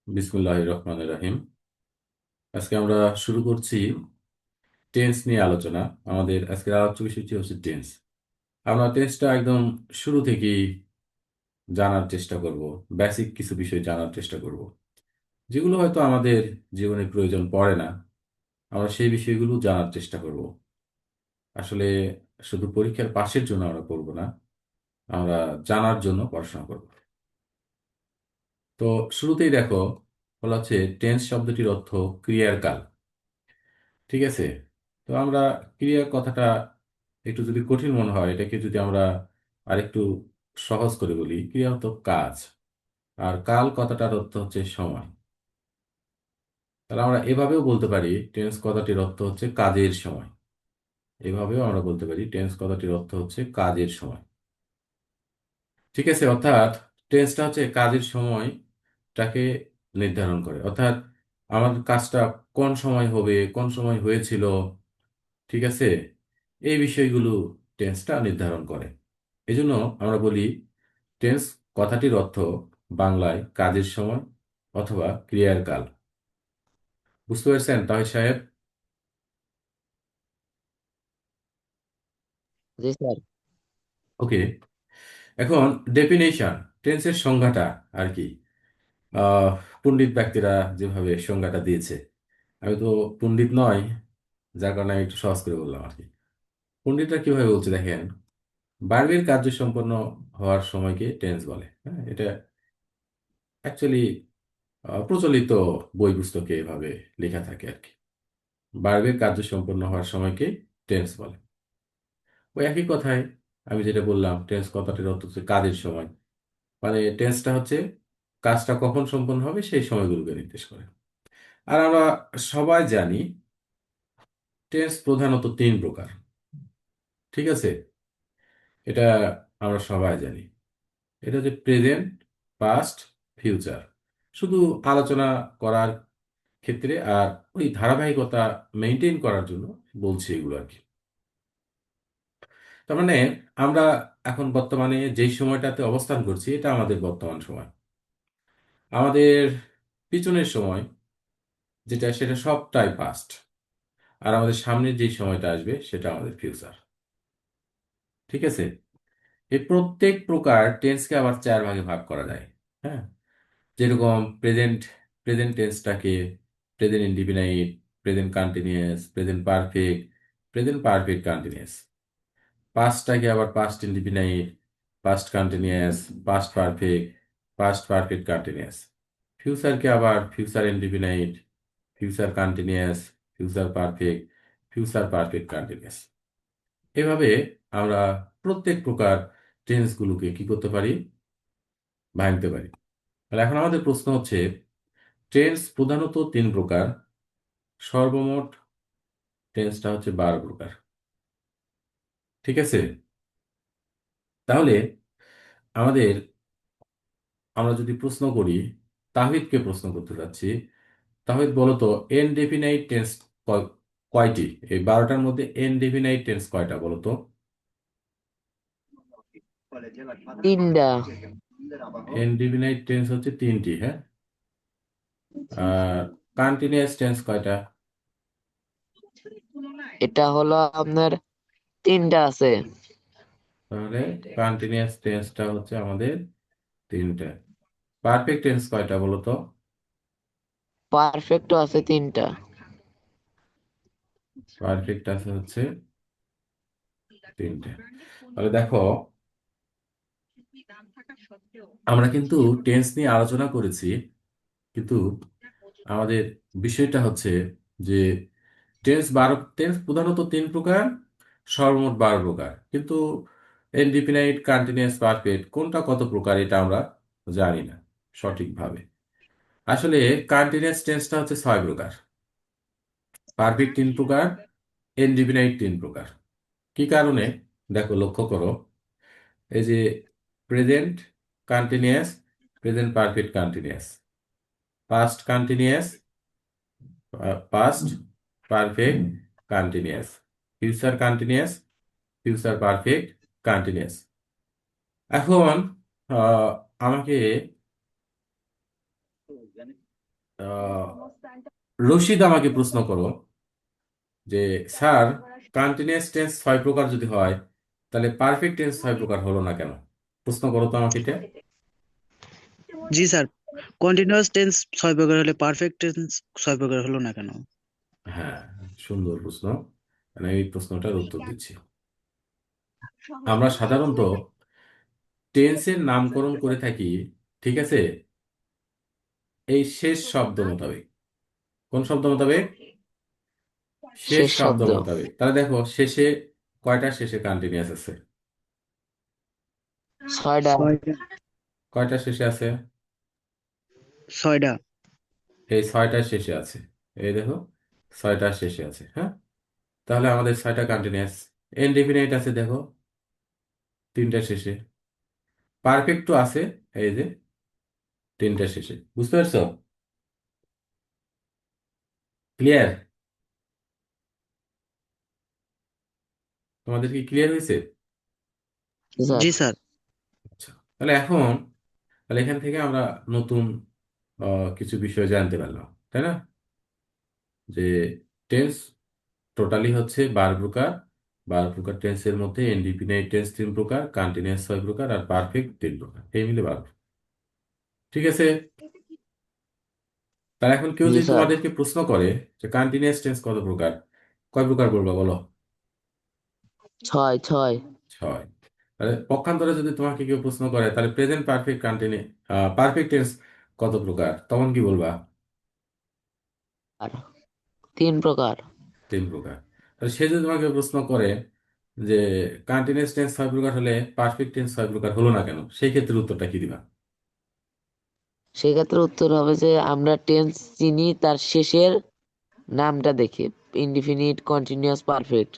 বিসমিল্লাহির রহমানির রহিম। আজকে আমরা শুরু করছি টেন্স নিয়ে আলোচনা। আমাদের আজকের আলোচ্য বিষয়টি হচ্ছে টেন্স। আমরা টেন্সটা একদম শুরু থেকেই জানার চেষ্টা করব, বেসিক কিছু বিষয় জানার চেষ্টা করব, যেগুলো হয়তো আমাদের জীবনে প্রয়োজন পড়ে না। আমরা সেই বিষয়গুলো জানার চেষ্টা করব। আসলে শুধু পরীক্ষার পাশের জন্য আমরা পড়ব না, আমরা জানার জন্য পড়াশোনা করব। তো শুরুতেই দেখো, বলা হচ্ছে টেন্স শব্দটির অর্থ ক্রিয়ার কাল। ঠিক আছে। তো আমরা ক্রিয়া কথাটা একটু যদি কঠিন মনে হয়, এটাকে যদি আমরা আরেকটু সহজ করে বলি, ক্রিয়া তো কাজ, আর কাল কথাটার অর্থ হচ্ছে সময়। তাহলে আমরা এভাবেও বলতে পারি টেন্স কথাটির অর্থ হচ্ছে কাজের সময়। এভাবেও আমরা বলতে পারি টেন্স কথাটির অর্থ হচ্ছে কাজের সময়। ঠিক আছে। অর্থাৎ টেন্সটা হচ্ছে কাজের সময়টাকে নির্ধারণ করে। অর্থাৎ আমার কাজটা কোন সময় হবে, কোন সময় হয়েছিল, ঠিক আছে, এই বিষয়গুলো টেন্সটা নির্ধারণ করে। এজন্য আমরা বলি টেন্স কথাটির অর্থ বাংলায় কাজের সময় অথবা ক্রিয়ার কাল। বুঝতে পারছেন তাহির সাহেব? জি স্যার। ওকে। এখন ডেফিনেশন, টেন্সের সংজ্ঞাটা আর কি, আহ পণ্ডিত ব্যক্তিরা যেভাবে সংজ্ঞাটা দিয়েছে, আমি তো পণ্ডিত নয়, যার কারণে আমি একটু সহজ করে বললাম আর কি। পণ্ডিতরা কিভাবে বলছে দেখেন, বার্বের কার্য সম্পন্ন হওয়ার সময়কে টেন্স বলে। হ্যাঁ, এটা অ্যাকচুয়ালি প্রচলিত বই পুস্তকে এভাবে লেখা থাকে আর কি। ভার্বের কার্য সম্পন্ন হওয়ার সময়কে টেন্স বলে। ওই একই কথায় আমি যেটা বললাম, টেন্স কথাটির অর্থ হচ্ছে কাজের সময়। মানে টেন্সটা হচ্ছে কাজটা কখন সম্পন্ন হবে সেই সময়গুলোকে নির্দেশ করে। আর আমরা সবাই জানি টেন্স প্রধানত তিন প্রকার। ঠিক আছে। এটা আমরা সবাই জানি। এটা হচ্ছে প্রেজেন্ট, পাস্ট, ফিউচার। শুধু আলোচনা করার ক্ষেত্রে আর ওই ধারাবাহিকতা মেনটেন করার জন্য বলছি এগুলো আর কি। তার মানে আমরা এখন বর্তমানে যেই সময়টাতে অবস্থান করছি, এটা আমাদের বর্তমান সময়। আমাদের পিছনের সময় যেটা, সেটা সবটাই পাস্ট। আর আমাদের সামনের যে সময়টা আসবে সেটা আমাদের ফিউচার। ঠিক আছে। এই প্রত্যেক প্রকার টেন্সকে আবার চার ভাগে ভাগ করা যায়। হ্যাঁ, যেরকম প্রেজেন্ট, প্রেজেন্ট টেন্সটাকে present indefinite, present continuous, present perfect, present perfect continuous. পাস্টটাকে আবার past indefinite, past continuous, past perfect, past perfect continuous. ফিউচারকে আবার future indefinite, future continuous, future perfect, future perfect continuous. এভাবে আমরা প্রত্যেক প্রকার টেন্সগুলোকে কি করতে পারি, ভাঙতে পারি। তাহলে এখন আমাদের প্রশ্ন হচ্ছে, টেন্স প্রধানত তিন প্রকার, সর্বমোট টেন্সটা হচ্ছে 12 প্রকার। ঠিক আছে। তাহলে আমাদের, আমরা যদি প্রশ্ন করি, তাহিদকে প্রশ্ন করতে চাচ্ছি, তাহিদ বলো তো, এনডেফিনাইট টেন্স কয়টি? এই 12টার মধ্যে এনডেফিনাইট টেন্স কয়টা বলো তো? তিনটা। এনডেফিনাইট টেন্স হচ্ছে তিনটি, হ্যাঁ। আর কন্টিনিউয়াস টেন্স কয়টা? এটা হলো আপনার তিনটা আছে। তাহলে কন্টিনিউয়াস টেন্সটা হচ্ছে আমাদের তিনটা। পারফেক্ট টেন্স কয়টা বলো তো? পারফেক্টও আছে তিনটা। পারফেক্ট আছে হচ্ছে তিনটা। তাহলে দেখো, আমরা কিন্তু টেন্স নিয়ে আলোচনা করেছি, কিন্তু আমাদের বিষয়টা হচ্ছে যে টেন্স প্রধানত তিন প্রকার, সর্বমোট 12 প্রকার, কিন্তু ইনডিফিনাইট, কন্টিনিউয়াস, পারফেক্ট কোনটা কত প্রকার এটা আমরা জানি না সঠিকভাবে। আসলে কন্টিনিউয়াস টেন্সটা হচ্ছে 6 প্রকার, পারফেক্ট 3 প্রকার, ইনডিফিনাইট 3 প্রকার। কি কারণে? দেখো, লক্ষ্য করো, এই যে present continuous, present perfect continuous, past continuous, past perfect continuous, future continuous, future perfect continuous. এখন আমাকে আহ, রশিদ আমাকে প্রশ্ন করো যে স্যার, কন্টিনিউয়াস টেন্স 6 প্রকার যদি হয় তাহলে পারফেক্ট টেন্স 6 প্রকার হলো না কেন? প্রশ্ন করো তো আমাকে এটা। জি স্যার, কন্টিনিউয়াস টেন্স 6 প্রকার হলে পারফেক্ট টেন্স 6 প্রকার হলো না কেন? হ্যাঁ, সুন্দর প্রশ্ন। মানে এই প্রশ্নটার উত্তর দিচ্ছি। আমরা সাধারণত টেন্সের নামকরণ করে থাকি, ঠিক আছে, এই শেষ শব্দ মোতাবেক। কোন শব্দ মোতাবেক? শেষ শেষ শব্দ শব্দ। মোতাবেক। তাহলে দেখো শেষে কয়টা শেষে কন্টিনিউয়াস আছে? ছয়টা। ছয়টা। কয়টা শেষে আছে? ছয়টা। এই 6টা শেষে আছে। এই দেখো, 6টা শেষে আছে। হ্যাঁ, তাহলে আমাদের 6টা কন্টিনিউয়াস। ইনডিফিনাইট আছে দেখো, 3টা শেষে। পারফেক্টও আছে, এই যে 3টা শেষে। বুঝতে পারছো? ক্লিয়ার? তোমাদের কি ক্লিয়ার হয়েছে? স্যার। জি স্যার। আচ্ছা, তাহলে এখান থেকে আমরা নতুন কিছু বিষয় জানতে পারলাম, তাই না? যে টেন্স টোটালি হচ্ছে 12 প্রকার। 12 প্রকার টেন্সের মধ্যে ইনডিফিনাইট টেন্স 3 প্রকার, কন্টিনিউয়াস 6 প্রকার, আর পারফেক্ট 3 প্রকার, এই মিলে 12। ঠিক আছে। তার এখন কেউ জি যদি স্যার। তোমাদেরকে প্রশ্ন করে যে কন্টিনিউয়াস টেন্স কত প্রকার, কয় প্রকার বলবা বলো? ছয় ছয়। 6। তাহলে পক্ষান্তরে যদি তোমাকে কেউ প্রশ্ন করে তাহলে প্রেজেন্ট পারফেক্ট পারফেক্ট টেন্স কত প্রকার, তখন কি বলবা? আর 3 প্রকার। 3 প্রকার। তাহলে সে যদি তোমাকে প্রশ্ন করে যে কন্টিনিউয়াস টেন্স 6 প্রকার হলে পারফেক্ট টেন্স 6 প্রকার হলো না কেন, সেই ক্ষেত্রে উত্তরটা কি দিবা? সেক্ষেত্রে উত্তর হবে যে আমরা টেন্স চিনি তার শেষের নামটা দেখে। ইনডিফিনিট, কন্টিনিউয়াস, পারফেক্ট,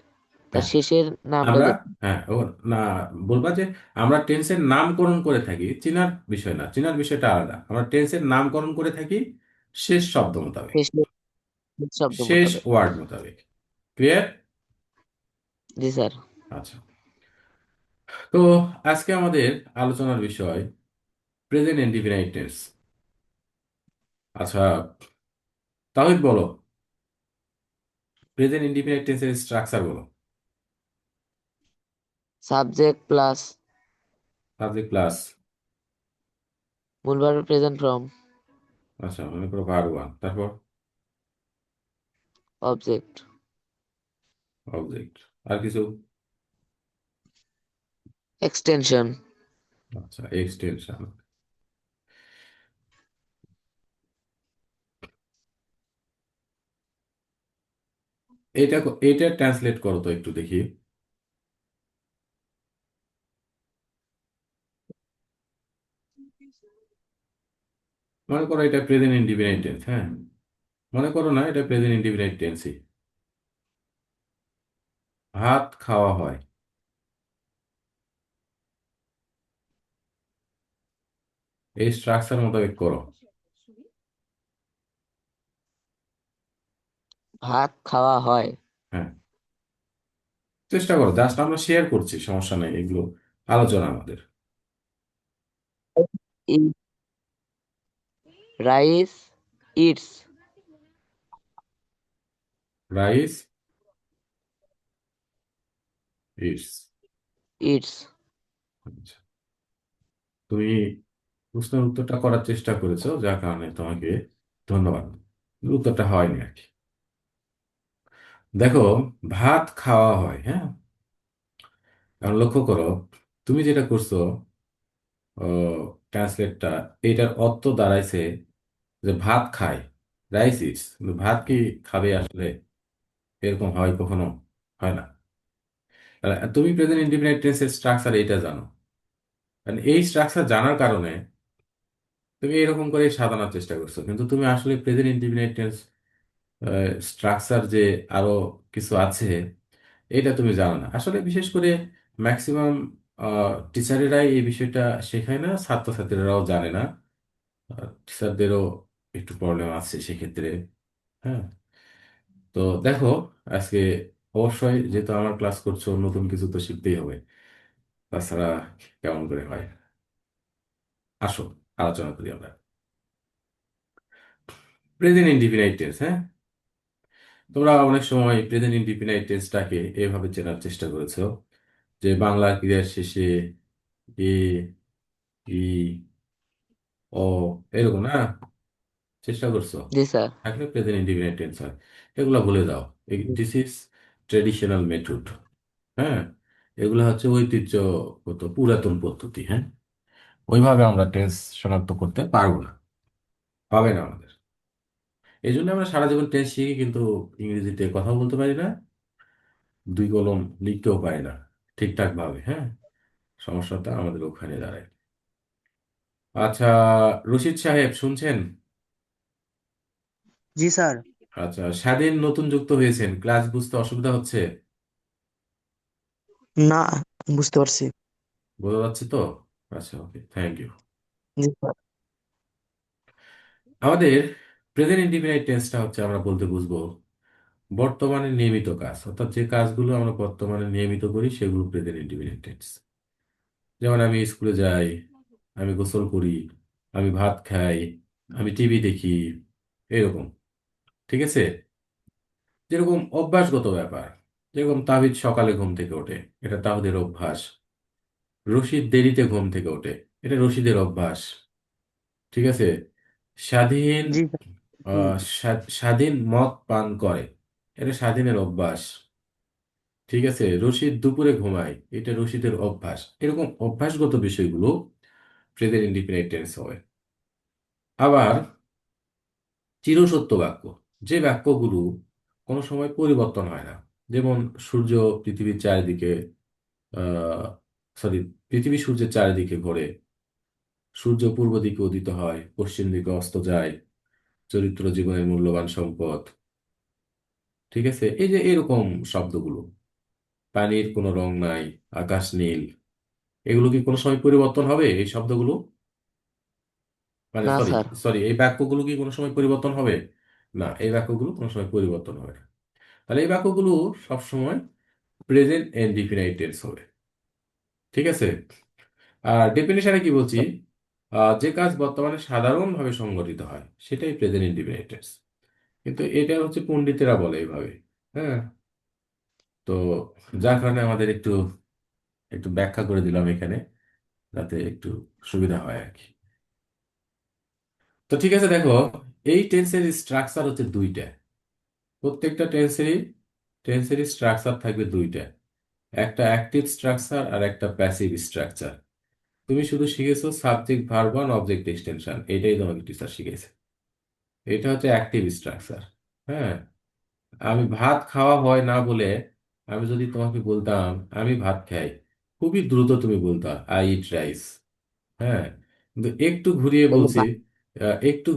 তার হ্যাঁ, শেষের নামটা আমরা, দেখে। হ্যাঁ ও, না, বলবা যে আমরা টেন্সের নামকরণ করে থাকি, চিনার বিষয় না, চিনার বিষয়টা আলাদা। আমরা টেন্সের নামকরণ করে থাকি শেষ শব্দ মোতাবেক, শেষের শব্দ শেষ মোতাবেক। ওয়ার্ড মোতাবেক। ক্লিয়ার? জি স্যার। আচ্ছা, তো আজকে আমাদের আলোচনার বিষয় প্রেজেন্ট ইনডিফিনাইট টেন্স। আচ্ছা, তাহলে বলো, প্রেজেন্ট ইনডিফিনাইট টেন্সের স্ট্রাকচার বলো। সাবজেক্ট প্লাস সাবজেক্ট প্লাস, মূল ভার্বের প্রেজেন্ট ফর্ম, আচ্ছা মনে করো ভার্ব 1, তারপর অবজেক্ট, অবজেক্ট, আর কিছু? এক্সটেনশন। আচ্ছা, এক্সটেনশন। এটা ট্রান্সলেট করো তো একটু দেখি। মনে করো এটা প্রেজেন্ট ইনডিফিনাইট টেন্স, হ্যাঁ, মনে করো না এটা প্রেজেন্ট ইনডিফিনাইট টেন্সই। ভাত খাওয়া হয়, এই স্ট্রাকচার মোতাবেক করো। ভাত খাওয়া হয়। হ্যাঁ, চেষ্টা করো, জাস্ট আমরা শেয়ার করছি, সমস্যা নেই, এগুলো আলোচনা আমাদের। Rice it's. Rice it's. It's. আচ্ছা, তুমি প্রশ্নের উত্তরটা করার চেষ্টা করেছো, যার কারণে তোমাকে ধন্যবাদ। উত্তরটা হয়নি আর কি। দেখো, ভাত খাওয়া হয়, হ্যাঁ, এখন লক্ষ্য করো, তুমি যেটা করছো ট্রান্সলেটটা, এটার অর্থ দাঁড়াইছে যে ভাত খায়, রাইস ইটস, কিন্তু ভাত কি খাবে আসলে? এরকম হয় কখনো? হয় না। তাহলে তুমি প্রেজেন্ট ইনডিফিনিট টেন্সের স্ট্রাকচার এটা জানো, কারণ এই স্ট্রাকচার জানার কারণে তুমি এরকম করে সাজানোর চেষ্টা করছো, কিন্তু তুমি আসলে প্রেজেন্ট ইনডিফিনিট টেন্স স্ট্রাকচার যে আরো কিছু আছে এটা তুমি জানো না আসলে। বিশেষ করে ম্যাক্সিমাম টিচারেরাই এই বিষয়টা শেখায় না, ছাত্রছাত্রীরাও জানে না। টিচারদেরও একটু প্রবলেম আছে সেক্ষেত্রে। হ্যাঁ, তো দেখো, আজকে অবশ্যই যেহেতু আমার ক্লাস করছো, নতুন কিছু তো শিখতেই হবে, তাছাড়া কেমন করে হয়? আসো, আলোচনা করি আমরা। প্রেজেন্ট ইনডিফিনাইট টেন্স, হ্যাঁ। তোমরা অনেক সময় প্রেজেন্ট ইনডিফিনাইট টেন্সটাকে এভাবে চেনার চেষ্টা করেছো যে বাংলা ক্রিয়ার শেষে এ, ই, ও, এরকম না, চেষ্টা করছো, জি স্যার। থাকলে প্রেজেন্ট ইনডিফিনাইট টেন্স হয়। এগুলো ভুলে যাও। দিস ইজ ট্রেডিশনাল মেথড, হ্যাঁ। এগুলো হচ্ছে ঐতিহ্যগত পুরাতন পদ্ধতি, হ্যাঁ। ওইভাবে আমরা টেন্স শনাক্ত করতে পারবো না, হবে না আমাদের। এই জন্য আমরা সারা জীবন টেন্স শিখি, কিন্তু ইংরেজিতে কথাও বলতে পারি না, দুই কলম লিখতেও পারি না ঠিকঠাক ভাবে, হ্যাঁ। সমস্যাটা আমাদের ওখানে দাঁড়ায়। আচ্ছা, রশিদ সাহেব শুনছেন? জি স্যার। আচ্ছা, স্বাধীন নতুন যুক্ত হয়েছেন, ক্লাস বুঝতে অসুবিধা হচ্ছে? না, বুঝতে পারছি। বোঝা যাচ্ছে তো? আচ্ছা, ওকে, থ্যাংক ইউ। G sir. আমাদের প্রেজেন্ট ইনডিফিনাইট টেন্সটা হচ্ছে আমরা বলতে বুঝবো বর্তমানে নিয়মিত কাজ, অর্থাৎ যে কাজগুলো আমরা বর্তমানে নিয়মিত করি সেগুলো প্রেজেন্ট ইনডিফিনাইট টেন্স। যেমন আমি স্কুলে যাই, আমি গোসল করি, আমি ভাত খাই, আমি টিভি দেখি, এরকম। ঠিক আছে? যেরকম অভ্যাসগত ব্যাপার, যেরকম তাহিদ সকালে ঘুম থেকে ওঠে, এটা তাহিদের অভ্যাস। রশিদ দেরিতে ঘুম থেকে ওঠে, এটা রশিদের অভ্যাস। ঠিক আছে? স্বাধীন জি স্যার। স্বাধীন মদ পান করে, এটা স্বাধীনের অভ্যাস। ঠিক আছে? রশিদ দুপুরে ঘুমায়, এটা রশিদের অভ্যাস। এরকম অভ্যাসগত বিষয়গুলো প্রেজেন্ট ইনডিফিনাইট টেন্স হয়। আবার চিরসত্য বাক্য, যে বাক্যগুলো কোনো সময় পরিবর্তন হয় না, যেমন সূর্য পৃথিবীর চারিদিকে আহ সরি পৃথিবী সূর্যের চারিদিকে ঘোরে, সূর্য পূর্ব দিকে উদিত হয়, পশ্চিম দিকে অস্ত যায়, চরিত্র জীবনের মূল্যবান সম্পদ। ঠিক আছে? এই যে এরকম শব্দগুলো, পানির কোনো রং নাই, আকাশ নীল, এগুলো কি কোনো সময় পরিবর্তন হবে এই শব্দগুলো? মানে না সরি স্যার। সরি এই বাক্যগুলো কি কোনো সময় পরিবর্তন হবে? না, এই বাক্যগুলো কোনো সময় পরিবর্তন হবে না। তাহলে এই বাক্যগুলো সবসময় প্রেজেন্ট ইনডিফিনাইট টেন্স হবে। ঠিক আছে? আর ডেফিনেশনে কি বলছি, যে কাজ বর্তমানে সাধারণভাবে সংঘটিত হয় সেটাই প্রেজেন্ট ইনডিফিনাইট টেন্স। কিন্তু এটা হচ্ছে পণ্ডিতেরা বলে এইভাবে, হ্যাঁ। তো যার কারণে আমাদের একটু একটু ব্যাখ্যা করে দিলাম এখানে, যাতে একটু সুবিধা হয় আর কি। তো ঠিক আছে, দেখো, এই টেন্সের স্ট্রাকচার হচ্ছে দুইটা। প্রত্যেকটা টেন্সেরই স্ট্রাকচার থাকবে দুইটা, একটা অ্যাক্টিভ স্ট্রাকচার আর একটা প্যাসিভ স্ট্রাকচার। তুমি শুধু শিখেছো subject verb one object extension, এটাই তোমাকে টিচার শিখেছে। এটা হচ্ছে অ্যাক্টিভ স্ট্রাকচার, হ্যাঁ। আমি ভাত খাওয়া হয় না বলে আমি যদি তোমাকে বলতাম আমি ভাত খাই, খুবই দ্রুত তুমি বলতা আই ইট রাইস, হ্যাঁ। কিন্তু একটু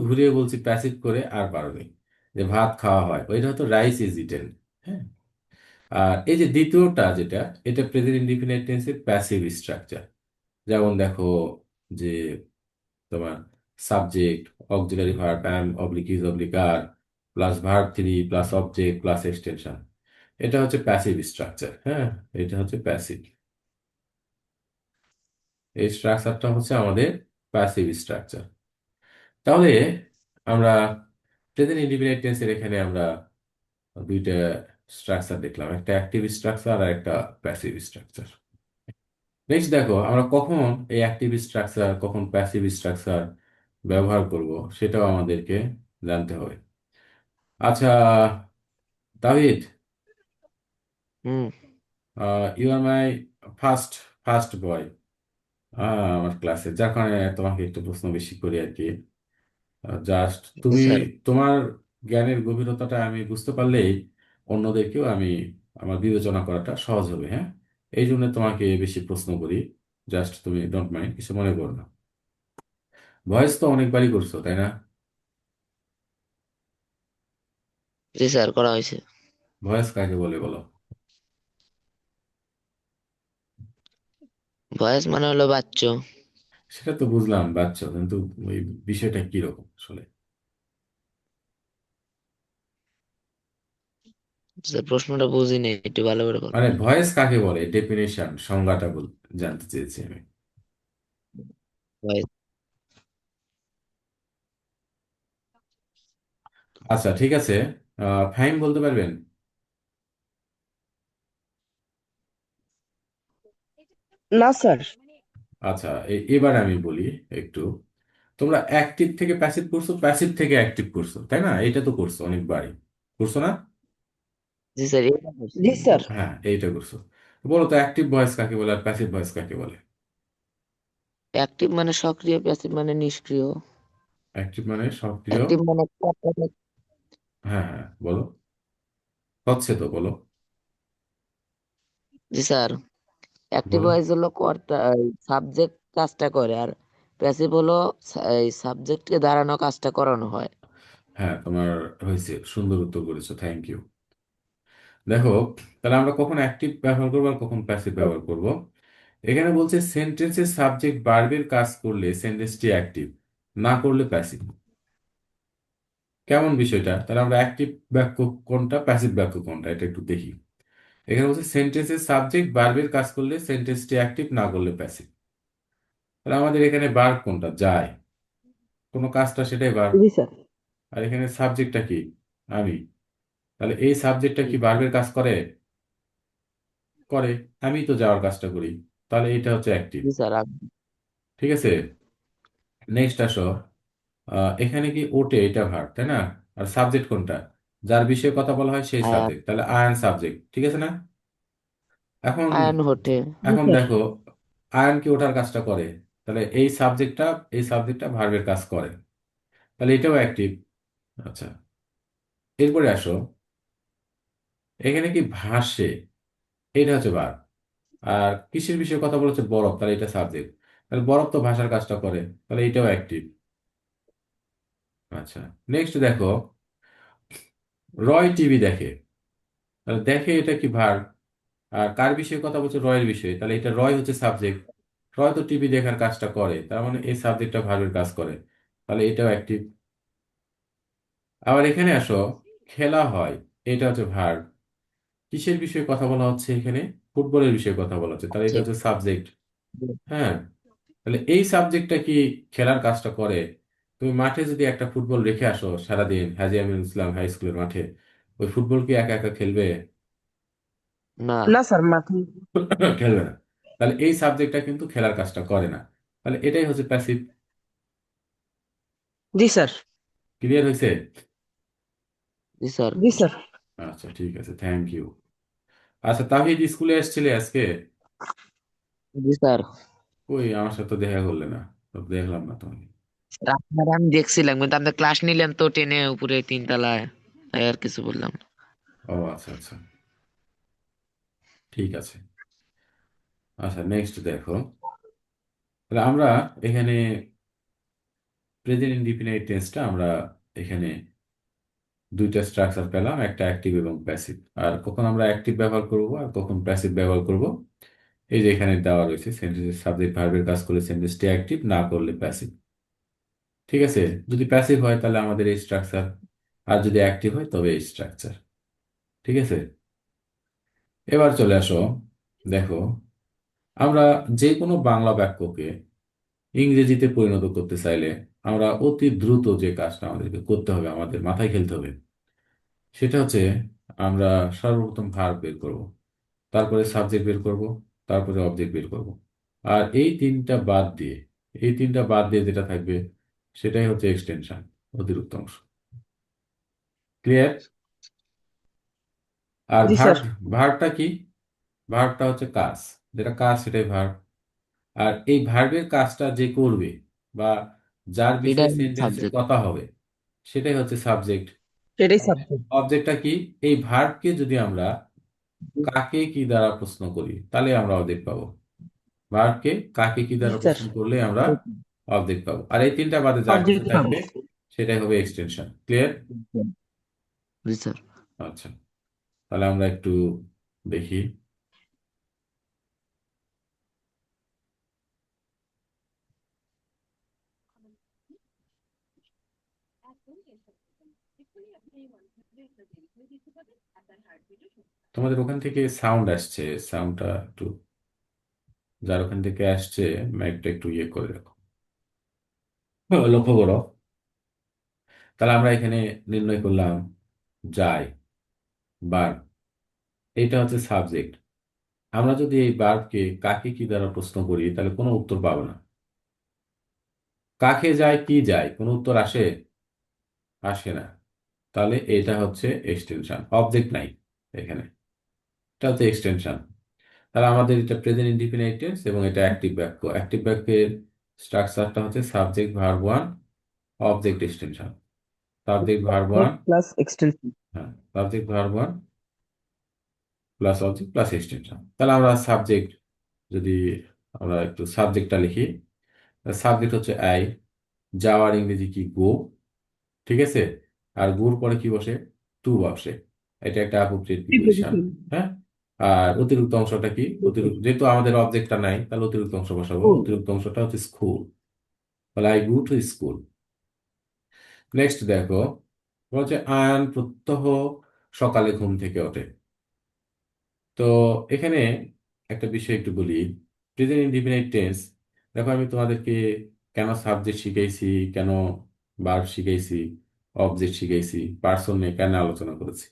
ঘুরিয়ে বলছি প্যাসিভ করে আর পারোনি, যে ভাত খাওয়া হয়, ওইটা হয়তো রাইস ইজ ইটেন, হ্যাঁ। আর এই যে দ্বিতীয়টা যেটা, এটা প্রেজেন্ট ইনডিফিনিট টেন্সের প্যাসিভ স্ট্রাকচার। যেমন দেখো, যে তোমার subject, auxiliary verb am oblique is oblique R, plus verb three plus object plus extension, এটা হচ্ছে প্যাসিভ স্ট্রাকচার, হ্যাঁ। এটা হচ্ছে প্যাসিভ, এই স্ট্রাকচারটা হচ্ছে আমাদের প্যাসিভ স্ট্রাকচার। তাহলে আমরা প্রেজেন্ট ইনডিফিনিট টেন্সের এখানে আমরা দুইটা স্ট্রাকচার দেখলাম, একটা অ্যাক্টিভ স্ট্রাকচার আর একটা প্যাসিভ স্ট্রাকচার। নেক্সট দেখো, আমরা কখন এই অ্যাক্টিভ স্ট্রাকচার কখন প্যাসিভ স্ট্রাকচার ব্যবহার করব সেটাও আমাদেরকে জানতে হবে। আচ্ছা, দাভিদ, হুম। You are my first first boy আমার ক্লাসে, যার কারণে তোমাকে একটু প্রশ্ন বেশি করি আর কি। জাস্ট জি তুমি, স্যার। তোমার জ্ঞানের গভীরতাটা আমি বুঝতে পারলেই অন্যদেরকেও আমি আমার বিবেচনা করাটা সহজ হবে, হ্যাঁ। এই জন্য তোমাকে বেশি প্রশ্ন করি। জাস্ট তুমি ডোন্ট মাইন্ড, কিছু মনে করো না। ভয়েস তো অনেকবারই করছো, তাই না? জি স্যার, করা হয়েছে। ভয়েস কাকে বলে বলো? ভয়েস মানে হলো বাচ্চা। সেটা তো বুঝলাম বাচ্চা, কিন্তু ওই বিষয়টা কিরকম আসলে? স্যার প্রশ্নটা বুঝিনি, একটু ভালো করে বলেন। মানে ভয়েস কাকে বলে, ডেফিনেশন, সংজ্ঞাটা জানতে চেয়েছি আমি। ভয়েস। আচ্ছা ঠিক আছে। ফাহিম বলতে পারবেন? না স্যার। আচ্ছা, এবার আমি বলি একটু। তোমরা অ্যাক্টিভ থেকে প্যাসিভ করছো, প্যাসিভ থেকে অ্যাক্টিভ করছো, তাই না? এটা তো করছো অনেকবারই, করছো না? জি স্যার, এটা করছি। জি স্যার। হ্যাঁ, এইটা করছো। বলো তো অ্যাক্টিভ ভয়েস কাকে বলে আর প্যাসিভ ভয়েস কাকে বলে? অ্যাক্টিভ মানে সক্রিয়, প্যাসিভ মানে নিষ্ক্রিয়। অ্যাক্টিভ মানে সক্রিয়। অ্যাক্টিভ মানে হ্যাঁ হ্যাঁ, বলো। হচ্ছে তো, বলো। জি স্যার, অ্যাক্টিভ বলো। ভয়েস হলো কর্তা, সাবজেক্ট কাজটা করে, আর প্যাসিভ হলো এই সাবজেক্টকে দাঁড়ানো কাজটা করানো হয়। হ্যাঁ, তোমার হয়েছে, সুন্দর উত্তর করেছো, থ্যাংক ইউ। দেখো, তাহলে আমরা কখন অ্যাক্টিভ ব্যবহার করবো আর কখন প্যাসিভ ব্যবহার করব? এখানে বলছে সেন্টেন্সের সাবজেক্ট ভার্বের কাজ করলে সেন্টেন্সটি অ্যাক্টিভ, না করলে প্যাসিভ। কেমন বিষয়টা? তাহলে আমরা অ্যাক্টিভ বাক্য কোনটা, প্যাসিভ বাক্য কোনটা, এটা একটু দেখি। এখানে বলছে সেন্টেন্সের সাবজেক্ট ভার্বের কাজ করলে সেন্টেন্সটি অ্যাক্টিভ, না করলে প্যাসিভ। তাহলে আমাদের এখানে ভার্ব কোনটা, যায়, কোনো কাজটা, সেটাই ভার্ব। জি স্যার। আর এখানে সাবজেক্টটা কি, আমি। তাহলে এই সাবজেক্টটা কি ভার্বের কাজ করে? করে। আমি তো যাওয়ার কাজটা করি। তাহলে এটা হচ্ছে অ্যাক্টিভ। জি স্যার। ঠিক আছে, নেক্সট আসো। এখানে কি ওটে, এটা ভার্ব, তাই না? আর সাবজেক্ট কোনটা? যার বিষয়ে কথা বলা হয় সেই আয়ান, সাবজেক্ট, তাহলে আয়ান সাবজেক্ট, ঠিক আছে না? এখন আয়ান হোটে। জি এখন স্যার। দেখো, আয়ান কি ওঠার কাজটা করে? তাহলে এই সাবজেক্টটা ভার্বের কাজ করে, তাহলে এটাও অ্যাক্টিভ। আচ্ছা, এরপরে আসো। এখানে কি ভাসে, এটা হচ্ছে ভার্ব। আর কিসের বিষয়ে কথা বলেছে, বরফ, তাহলে এটা সাবজেক্ট। তাহলে বরফ তো ভাষার কাজটা করে, তাহলে এটাও অ্যাক্টিভ। আচ্ছা, নেক্সট দেখো, রয় টিভি দেখে, তাহলে দেখে এটা কি ভার্ব। আর কার বিষয়ে কথা বলছে, রয়ের বিষয়ে, তাহলে এটা রয় হচ্ছে সাবজেক্ট। রয় তো টিভি দেখার কাজটা করে, তার মানে এই সাবজেক্টটা ভার্বের কাজ করে, তাহলে এটাও অ্যাক্টিভ। আবার এখানে আসো, খেলা হয়, এটা হচ্ছে ভার্ব। কিসের বিষয়ে কথা বলা হচ্ছে এখানে? ফুটবলের বিষয়ে কথা বলা হচ্ছে, তাহলে এটা হচ্ছে সাবজেক্ট। হ্যাঁ, তাহলে এই সাবজেক্টটা কি খেলার কাজটা করে? তুমি মাঠে যদি একটা ফুটবল রেখে আসো সারাদিন, হাজী আমিনুল ইসলাম হাই স্কুলের মাঠে, ওই ফুটবল কি একা একা খেলবে? না। না স্যার, মাথায়। খেলবে না। তাহলে এই সাবজেক্টটা কিন্তু খেলার কাজটা করে না, তাহলে এটাই হচ্ছে প্যাসিভ। জি স্যার। ক্লিয়ার হয়েছে? জি স্যার। জি স্যার। আচ্ছা ঠিক আছে, থ্যাংক ইউ। আচ্ছা, তাহিদ স্কুলে এসেছিলে আজকে? জি স্যার। ওই আমার সাথে তো দেখা করলে না, তো দেখলাম না তোমাকে। আপনার আমি দেখছিলাম, কিন্তু আপনি ক্লাস নিলেন তো টেনে উপরে 3 তলায়, তাই আর কিছু বললাম না। ও আচ্ছা আচ্ছা, ঠিক আছে। আচ্ছা, নেক্সট দেখো। তাহলে আমরা এখানে প্রেজেন্ট ইনডিফিনিট টেন্সটা আমরা এখানে দুইটা স্ট্রাকচার পেলাম, একটা অ্যাক্টিভ এবং প্যাসিভ। আর কখন আমরা অ্যাক্টিভ ব্যবহার করব আর কখন প্যাসিভ ব্যবহার করব, এই যে এখানে দেওয়া রয়েছে, সেন্টেন্সের সাবজেক্ট ভার্বের কাজ করলে সেন্টেন্সটি অ্যাক্টিভ, না করলে প্যাসিভ। ঠিক আছে, যদি প্যাসিভ হয় তাহলে আমাদের এই স্ট্রাকচার, আর যদি অ্যাক্টিভ হয় তবে এই স্ট্রাকচার। ঠিক আছে, এবার চলে আসো। দেখো, আমরা যে কোনো বাংলা বাক্যকে ইংরেজিতে পরিণত করতে চাইলে আমরা অতি দ্রুত যে কাজটা আমাদেরকে করতে হবে, আমাদের মাথায় খেলতে হবে, সেটা হচ্ছে আমরা সর্বপ্রথম ভার্ব বের করব, তারপরে সাবজেক্ট বের করব, তারপরে অবজেক্ট বের করব। আর এই তিনটা বাদ দিয়ে যেটা থাকবে সেটাই হচ্ছে এক্সটেনশন, অতিরিক্ত অংশ। ক্লিয়ার? আর জি ভার্ব, স্যার। ভার্বটা কি? ভার্বটা হচ্ছে কাজ, যেটা কাজ সেটাই ভার্ব। আর এই ভার্বের কাজটা যে করবে বা যার বিষয়ে এটাই সেন্টেন্সে সাবজেক্ট। কথা হবে সেটাই হচ্ছে সাবজেক্ট। এটাই সাবজেক্ট। অবজেক্টটা কি? এই ভার্বকে যদি আমরা কাকে কি দ্বারা প্রশ্ন করি তাহলে আমরা অবজেক্ট পাবো। ভার্বকে কাকে কি জি দ্বারা স্যার। প্রশ্ন করলে আমরা অবজেক্ট পাবো, আর এই তিনটা বাদে যা কিছু অবজেক্ট পাবো। থাকবে সেটাই হবে এক্সটেনশন। ক্লিয়ার? জি স্যার। আচ্ছা, তাহলে আমরা একটু দেখি। তোমাদের ওখান থেকে সাউন্ড আসছে, সাউন্ডটা একটু, যার ওখান থেকে আসছে মাইকটা একটু ইয়ে করে রাখো, লক্ষ্য করো। তাহলে আমরা এখানে নির্ণয় করলাম যায়, বার্ব, এটা হচ্ছে সাবজেক্ট। আমরা যদি এই বার্বকে কাকে কি দ্বারা প্রশ্ন করি তাহলে কোনো উত্তর পাবো না। কাকে যায় কি যায় কোনো উত্তর আসে? আসে না। তাহলে এটা হচ্ছে এক্সটেনশন, অবজেক্ট নাই এখানে, এটা হচ্ছে এক্সটেনশন। তাহলে আমাদের এটা প্রেজেন্ট ইনডিফিনিট টেন্স এবং এটা অ্যাক্টিভ বাক্য। অ্যাক্টিভ বাক্যের স্ট্রাকচারটা হচ্ছে subject verb one object extension. Subject verb one, plus extension. হ্যাঁ, subject verb one plus object plus extension. তাহলে আমরা সাবজেক্ট, যদি আমরা একটু সাবজেক্টটা লিখি, সাবজেক্ট হচ্ছে আই, যাওয়ার ইংরেজি কি গো, ঠিক আছে। আর গুর পরে কি বসে? টু বসে। এটা একটা অ্যাপ্রোপ্রিয়েট প্রিপোজিশন। হ্যাঁ। আর অতিরিক্ত অংশটা কি? অতিরিক্ত, যেহেতু আমাদের অবজেক্টটা নাই তাহলে অতিরিক্ত অংশ বসাবো। অতিরিক্ত অংশটা হচ্ছে স্কুল। তাহলে I go to school. Next দেখো, বলছে আয়ান প্রত্যহ সকালে ঘুম থেকে ওঠে। তো এখানে একটা বিষয় একটু বলি, প্রেজেন্ট ইনডিফিনিট টেন্স। দেখো আমি তোমাদেরকে কেন সাবজেক্ট শিখাইছি, কেন ভার্ব শিখাইছি, অবজেক্ট শিখাইছি, পার্সন নিয়ে কেন আলোচনা করেছি,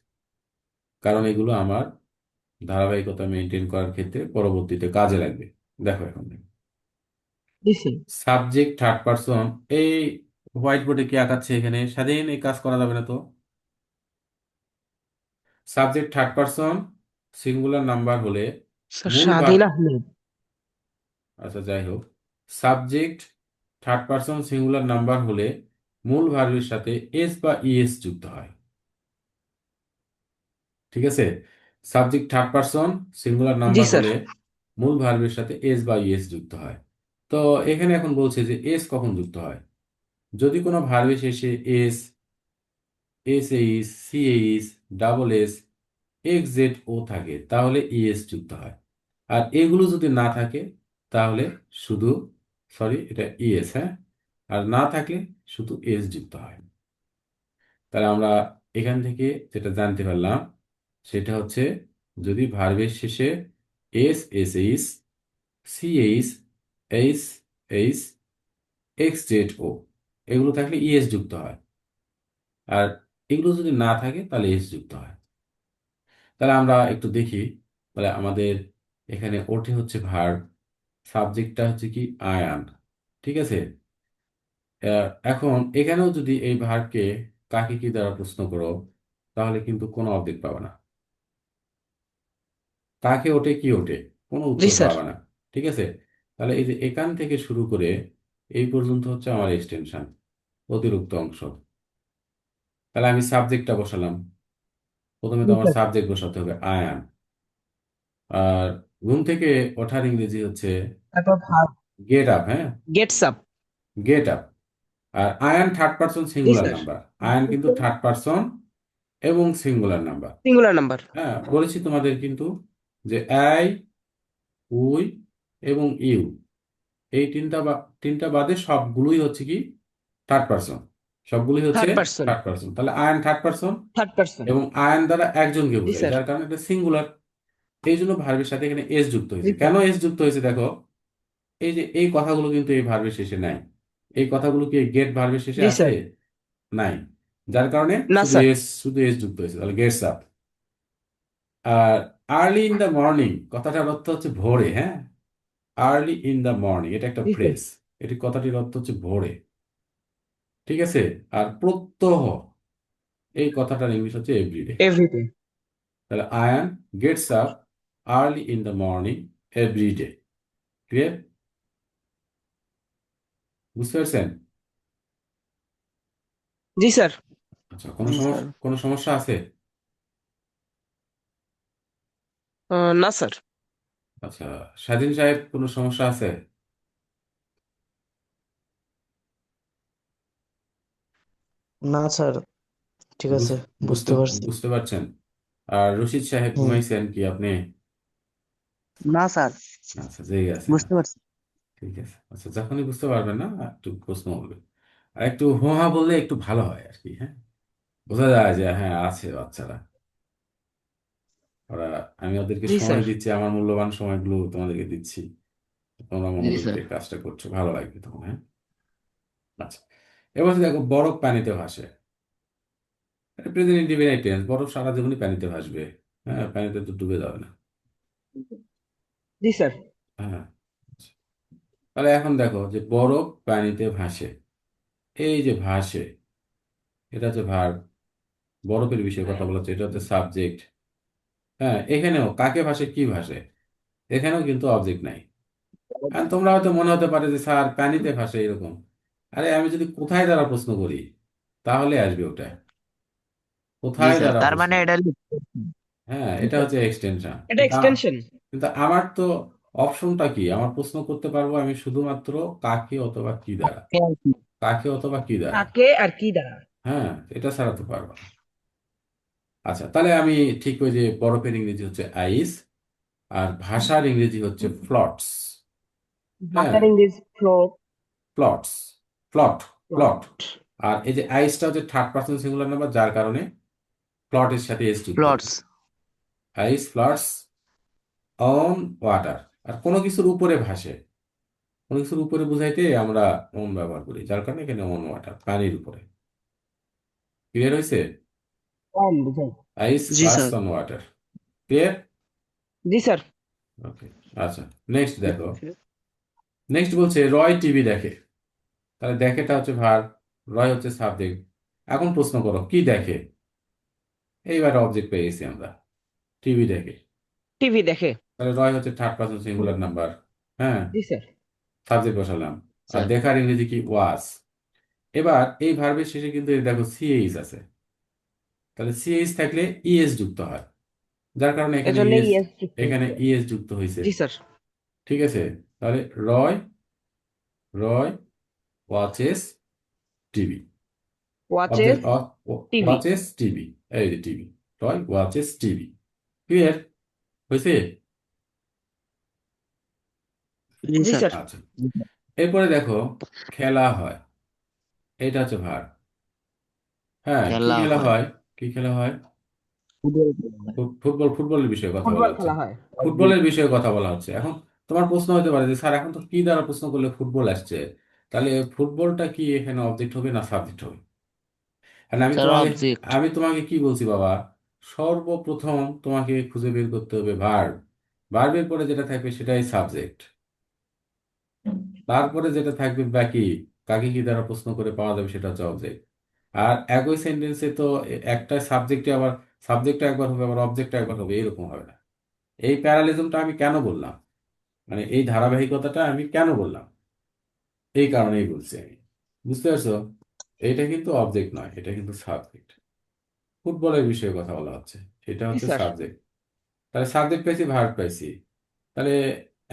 কারণ এগুলো আমার ধারাবাহিকতা মেনটেন করার ক্ষেত্রে পরবর্তীতে কাজে লাগবে। দেখো এখন জি স্যার। সাবজেক্ট থার্ড পার্সন, এই হোয়াইট বোর্ডে কি আঁকাচ্ছে এখানে? স্বাধীন, এই কাজ করা যাবে না তো। Subject third person singular number হলে স্যার মূল স্বাধীন আহমেদ। আচ্ছা যাই হোক, subject third person singular number হলে মূল ভার্বের সাথে এস বা ইএস যুক্ত হয়। ঠিক আছে, subject third person singular G number sir. হলে মূল ভার্বের সাথে এস বা ইএস যুক্ত হয়। তো এখানে এখন বলছে যে এস কখন যুক্ত হয়? যদি কোনো ভার্বের শেষে এস, এস এইস, সি এইস, ডাবল এস, এক্স জেড ও থাকে তাহলে ইএস যুক্ত হয়। আর এগুলো যদি না থাকে তাহলে শুধু, সরি এটা ইএস, হ্যাঁ, আর না থাকলে শুধু এস যুক্ত হয়। তাহলে আমরা এখান থেকে যেটা জানতে পারলাম সেটা হচ্ছে, যদি ভার্বের শেষে এস, এস এইস, সি এইস, এইস এইস, এক্স জেড ও এগুলো থাকলে ইএস যুক্ত হয়। আর এগুলো যদি না থাকে তাহলে এস যুক্ত হয়। তাহলে আমরা একটু দেখি। তাহলে আমাদের এখানে ওঠে হচ্ছে ভার্ব, সাবজেক্টটা হচ্ছে কি আয়ান, ঠিক আছে। এখন এখানেও যদি এই ভার্বকে কাকে কি দ্বারা প্রশ্ন করো তাহলে কিন্তু কোনো অবজেক্ট পাবে না। কাকে ওঠে কি ওঠে কোনো জি উত্তর স্যার। পাবে না, ঠিক আছে। তাহলে এই যে এখান থেকে শুরু করে এই পর্যন্ত হচ্ছে আমার এক্সটেনশন, অতিরিক্ত অংশ। তাহলে আমি সাবজেক্টটা বসালাম, প্রথমে তো জি আমার স্যার। সাবজেক্ট বসাতে হবে আয়ান। আর ঘুম থেকে ওঠার ইংরেজি হচ্ছে তারপর ভার্ব। গেট আপ, হ্যাঁ, গেটস আপ। Get up. আর আয়ান থার্ড পারসন জি সিঙ্গুলার স্যার। নাম্বার, আয়ান কিন্তু থার্ড পারসন এবং সিঙ্গুলার নাম্বার। Singular number. হ্যাঁ, বলেছি তোমাদের কিন্তু যে আই, উই এবং ইউ, এই তিনটা বাদে সবগুলোই হচ্ছে কি থার্ড পারসন, সবগুলোই হচ্ছে থার্ড পার্সন। Third person. তাহলে Ayan third person third person. এবং আয়ান দ্বারা একজনকে জি বোঝায়, স্যার। যার কারণে এটা সিঙ্গুলার। এই জন্য ভার্বের সাথে এখানে এস যুক্ত জি হয়েছে। স্যার। কেন এস যুক্ত হয়েছে দেখো, এই যে এই কথাগুলো কিন্তু এই ভার্বের শেষে নাই। এই কথাগুলো কি গেট ভার্বের শেষে জি আছে? স্যার। নাই। যার কারণে না শুধু স্যার। এস, শুধু এস যুক্ত হয়েছে, তাহলে গেটস আপ। আর আর্লি ইন দ্য মর্নিং কথাটার অর্থ হচ্ছে ভোরে, হ্যাঁ, আর্লি ইন দ্য মর্নিং এটা একটা জি স্যার। ফ্রেজ, এটি কথাটির অর্থ হচ্ছে ভোরে, ঠিক আছে। আর প্রত্যহ এই কথাটার ইংলিশ হচ্ছে এভরিডে। এভরিডে। তাহলে Ayan gets up early in the morning everyday. Clear? বুঝতে পারছেন? জি স্যার। আচ্ছা, কোনো জি স্যার। সমস্যা, কোনো সমস্যা আছে? না স্যার। আচ্ছা, স্বাধীন সাহেব কোনো সমস্যা আছে? না স্যার, ঠিক আছে, বুঝতে বুঝতে পারছি। বুঝতে পারছেন? আর রশিদ সাহেব হুম। ঘুমাইছেন কি আপনি? না স্যার, আচ্ছা, জেগে আছেন। বুঝতে পারছি। ঠিক আছে, আচ্ছা, যখনই বুঝতে পারবেন না একটু প্রশ্ন করবেন। আর একটু হা বললে একটু ভালো হয় আর কি, হ্যাঁ, বোঝা যায় যে হ্যাঁ আছে বাচ্চারা। ওরা, আমি ওদেরকে জি সময় স্যার। দিচ্ছি, আমার মূল্যবান সময়গুলো তোমাদেরকে দিচ্ছি, তোমরা জি মনোযোগ স্যার। দিয়ে কাজটা করছো, ভালো লাগবে তখন, হ্যাঁ। আচ্ছা, এবার দেখো বরফ পানিতে ভাসে। প্রেজেন্ট ইনডিফিনাইট টেন্স, বরফ সারা জীবনই পানিতে ভাসবে। হ্যাঁ, পানিতে তো ডুবে যাবে না। জি স্যার। হ্যাঁ, তাহলে এখন দেখো যে বরফ পানিতে ভাসে, এই যে ভাসে, এটা হচ্ছে ভার্ব। বরফের বিষয়ে কথা বলা হচ্ছে, এটা হচ্ছে সাবজেক্ট। হ্যাঁ, এখানেও কাকে ভাসে, কি ভাসে, এখানেও কিন্তু অবজেক্ট নাই। আর তোমরা হয়তো মনে হতে পারে যে স্যার পানিতে ভাসে এরকম। আরে আমি যদি কোথায় দ্বারা প্রশ্ন করি তাহলে আসবে ওটা, জি কোথায় স্যার, দ্বারা তার প্রশ্ন। মানে এটা হ্যাঁ, জি এটা স্যার, হচ্ছে এক্সটেনশন। এটা কিন্তু এক্সটেনশন। কিন্তু আমার তো অপশনটা কি, আমার প্রশ্ন করতে পারবো আমি শুধুমাত্র কাকে অথবা কি দ্বারা, কাকে অথবা কি দ্বারা। কাকে আর কি দ্বারা? হ্যাঁ, এটা ছাড়া তো পারবো না। আচ্ছা, তাহলে আমি ঠিক ওই যে বরফের ইংরেজি হচ্ছে আইস, আর ভাষার ইংরেজি হচ্ছে ফ্লটস। হ্যাঁ, ভাষার ইংরেজি ফ্লোট। ফ্লটস, ফ্লট, ফ্লট। ফ্লট। আর এই যে আইসটা হচ্ছে থার্ড পার্সন সিঙ্গুলার নাম্বার, যার কারণে ফ্লটের সাথে এস যুক্ত প্লটস। হয়েছে। আইস ফ্লটস অন ওয়াটার। আর কোনো কিছুর উপরে ভাসে, কোনো কিছুর উপরে বুঝাইতে আমরা অন ব্যবহার করি, যার কারণে এখানে অন ওয়াটার, পানির উপরে। ক্লিয়ার হয়েছে? কম বুঝাই। আইস জি floats sir. On water. Clear? জি স্যার। ওকে। আচ্ছা, নেক্সট দেখো। নেক্সট বলছে রয় টিভি দেখে। তাহলে দেখেটা হচ্ছে ভার্ব, রয় হচ্ছে সাবজেক্ট। এখন প্রশ্ন করো কি দেখে। এইবার অবজেক্ট পেয়ে গেছি আমরা, টিভি দেখে। টিভি দেখে। তাহলে রয় হচ্ছে থার্ড পার্সন সিঙ্গুলার নাম্বার। হ্যাঁ, জি স্যার। সাবজেক্ট বসালাম। আর স্যার, দেখার ইংরেজি কি, ওয়াজ। এবার এই ভার্বের শেষে কিন্তু এই দেখো সিএইচ আছে, তাহলে সিএইচ থাকলে ইএস যুক্ত হয়, যার কারণে এখানে এজন্য ইএস, ইএস যুক্ত এখানে হয়েছে। ইএস যুক্ত হয়েছে। জি স্যার। ঠিক আছে, তাহলে Roy, Roy watches TV. Watches object, TV. Watches TV, এই যে TV, Roy watches TV. Clear হয়েছে? জি জি স্যার। স্যার। আচ্ছা, এরপরে দেখো খেলা হয়, এটা হচ্ছে ভার। হ্যাঁ, কি খেলা খেলা হয়। হয়, কি খেলা হয়? ফুটবল। ফুটবল, ফুটবলের বিষয়ে কথা বলা ফুটবল হচ্ছে। খেলা হয়। ফুটবলের বিষয়ে কথা বলা হচ্ছে। এখন তোমার প্রশ্ন হতে পারে যে স্যার এখন তো কি দ্বারা প্রশ্ন করলে ফুটবল আসছে, তাহলে ফুটবলটা কি এখানে অবজেক্ট হবে না সাবজেক্ট হবে? আর আমি স্যার, তোমাকে, অবজেক্ট। আমি তোমাকে কি বলছি বাবা, সর্বপ্রথম তোমাকে খুঁজে বের করতে হবে ভার্ব। ভার্বের পরে যেটা থাকবে সেটাই সাবজেক্ট, তারপরে যেটা থাকবে বাকি, কাকে কি দ্বারা প্রশ্ন করে পাওয়া যাবে সেটা হচ্ছে অবজেক্ট। আর একই সেন্টেন্সে তো একটা সাবজেক্টে আবার, সাবজেক্টটা একবার হবে আবার অবজেক্টটা একবার হবে, এরকম হবে না। এই প্যারালিজমটা আমি কেন বললাম, মানে এই ধারাবাহিকতাটা আমি কেন বললাম, এই কারণেই বলছি আমি। বুঝতে পারছো? এটা কিন্তু অবজেক্ট নয়, এটা কিন্তু সাবজেক্ট। ফুটবলের বিষয়ে কথা বলা হচ্ছে, এটা জি হচ্ছে স্যার। সাবজেক্ট। তাহলে সাবজেক্ট পাইছি, ভার্ব পাইছি। তাহলে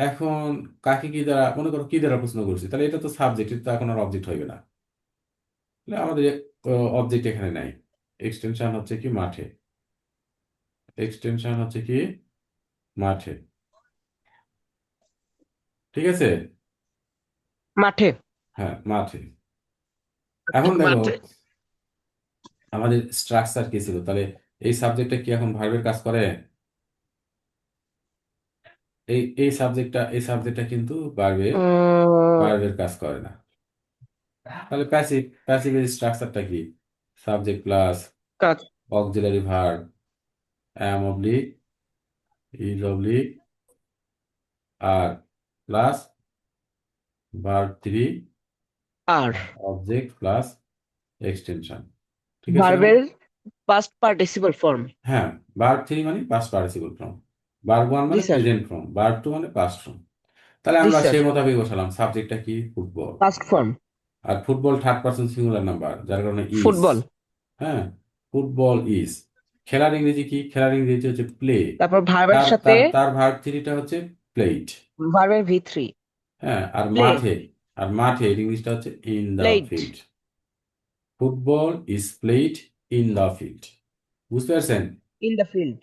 এখন কাকে কি দ্বারা, মনে করো কি দ্বারা প্রশ্ন করছি, তাহলে এটা তো সাবজেক্ট, এটা তো এখন আর অবজেক্ট হইবে না। তাহলে আমাদের অবজেক্ট এখানে নাই। এক্সটেনশন হচ্ছে কি, মাঠে। এক্সটেনশন হচ্ছে কি, মাঠে। ঠিক আছে? মাঠে। হ্যাঁ, মাঠে। এখন দেখো মাঠে। আমাদের স্ট্রাকচার কি ছিল, তাহলে এই সাবজেক্টটা কি এখন ভার্বের কাজ করে? এই সাবজেক্টটা কিন্তু ভার্বের, উম, ভার্বের কাজ করে না। তাহলে প্যাসিভ, প্যাসিভের স্ট্রাকচারটা কি, সাবজেক্ট প্লাস কাজ। Auxiliary verb, am oblique, is oblique, R plus verb three, আর অবজেক্ট প্লাস এক্সটেনশন। ঠিক আছে না? ভার্বের পাস্ট পার্টিসিপল ফর্ম। হ্যাঁ, ভার্ব থ্রি মানে past participle form, verb one জি মানে sir. Present form, verb two মানে পাস্ট ফর্ম। তাহলে জি আমরা স্যার। সেই মোতাবেক বসালাম, সাবজেক্টটা কি, ফুটবল। Past form. আর football third person singular number, যার কারণে ইজ। ফুটবল। হ্যাঁ, ফুটবল ইজ। খেলার ইংরেজি কি, খেলার ইংরেজি হচ্ছে প্লে। তারপর ভার্বের তার সাথে তার তার ভার্ব থ্রিটা হচ্ছে প্লেইড। ভার্বের ভি থ্রি। হ্যাঁ, আর প্লে। মাঠে, আর মাঠে ইংলিশটা হচ্ছে in the played. Field. Football is played in the field. বুঝতে পারছেন? In the field.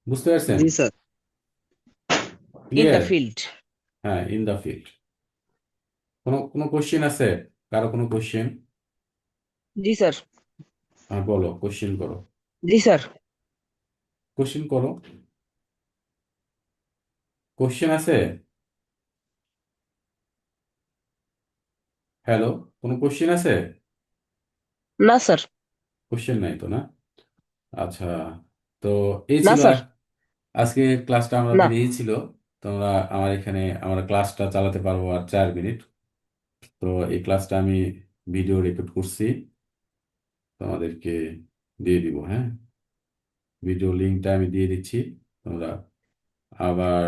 বুঝতে পারছেন? জি sir. In the clear? Field. হ্যাঁ, ইন দা ফিল্ড। কোনো কোনো কোশ্চেন আছে, কারো কোনো কোশ্চেন? জি স্যার। হ্যাঁ, বলো, কোশ্চেন করো, জি স্যার। কোশ্চেন করো। কোশ্চেন আছে? হ্যালো, কোনো কোশ্চেন আছে? না স্যার। কোশ্চেন নাই তো না? আচ্ছা, তো এই না ছিল স্যার, আজকে ক্লাসটা না আমাদের এই ছিল। তোমরা আমরা ক্লাসটা চালাতে পারবো আর 4 মিনিট। তো এই ক্লাসটা আমি ভিডিও রেকর্ড করছি, তোমাদেরকে দিয়ে দিব। হ্যাঁ, ভিডিও লিঙ্কটা আমি দিয়ে দিচ্ছি, তোমরা আবার